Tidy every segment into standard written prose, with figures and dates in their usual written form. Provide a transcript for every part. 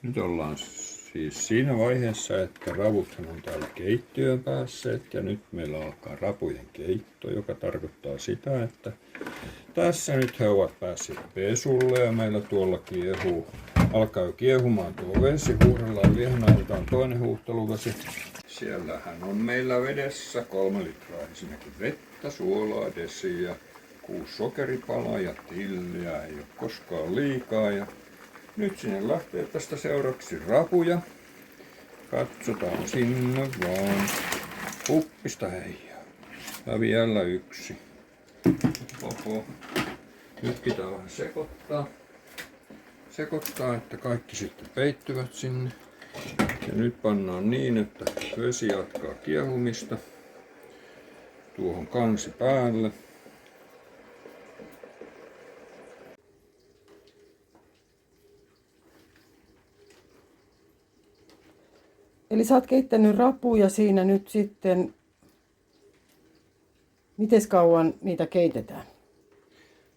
Nyt ollaan siis siinä vaiheessa, että ravuthan on täällä keittiöön päässeet ja nyt meillä alkaa rapujen keitto, joka tarkoittaa sitä, että tässä nyt he ovat päässeet pesulle ja meillä tuolla alkaa jo kiehumaan tuo vesi, huudellaan liehnäiltään toinen huuhteluvesi. Siellähän on meillä vedessä 3 litraa ensinnäkin vettä, suolaa, desiä, 6 sokeripalaa ja tilliä, ei ole koskaan liikaa. Ja nyt sinne lähtee tästä seuraavaksi rapuja. Katsotaan sinne vaan. Puppista heijaa. Ja vielä yksi. Oho. Nyt pitää vähän sekoittaa, että kaikki sitten peittyvät sinne. Ja nyt pannaan niin, että vesi jatkaa kiehumista. Tuohon kansi päälle. Eli sä oot keittänyt rapuja siinä nyt sitten. Miten kauan niitä keitetään?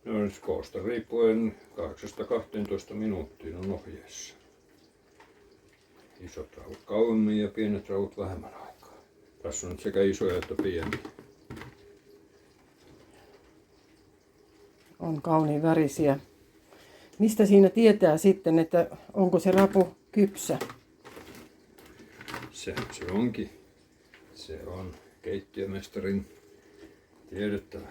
No nyt koosta riippuen 8-12 minuuttia on ohjeessa. Isot raut kauemmin ja pienet raut vähemmän aikaa. Tässä on nyt sekä isoja että pieniä. On kauniin värisiä. Mistä siinä tietää sitten, että onko se rapu kypsä? Se onkin. Se on keittiömestarin tiedettävä.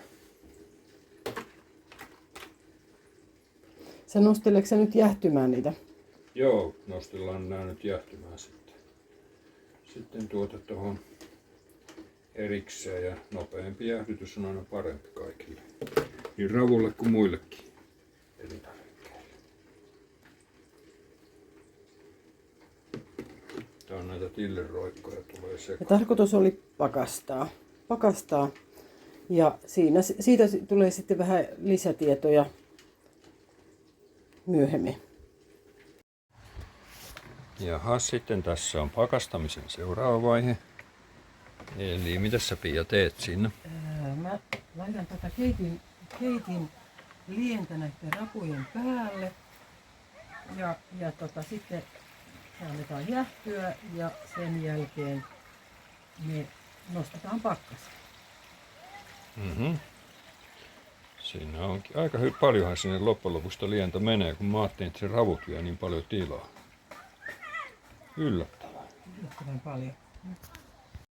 Nosteleeko sä nyt jähtymään niitä? Joo, nostellaan nämä nyt jähtymään sitten. Sitten tuohon erikseen ja nopeampi jäähdytys on aina parempi kaikille. Niin ravulle kuin muillekin elintarvikkeille. Tää on näitä tilleroikkoja tulee sekaan. Ja tarkoitus oli pakastaa. Ja siitä tulee sitten vähän lisätietoja myöhemmin. Jaha, sitten tässä on pakastamisen seuraava vaihe. Eli mitä sä Pia teet siinä? Mä laitan keitin lientä näiden rapujen päälle. Ja sitten se annetaan jähtyä ja sen jälkeen me nostetaan pakkaseen. Mm-hmm. Siinä onkin aika paljonhan sinne loppujen lopuksi lientä menee, kun mä ajattelin, että se ravut vie niin paljon tilaa. Yllättävää. Yllättävän paljon.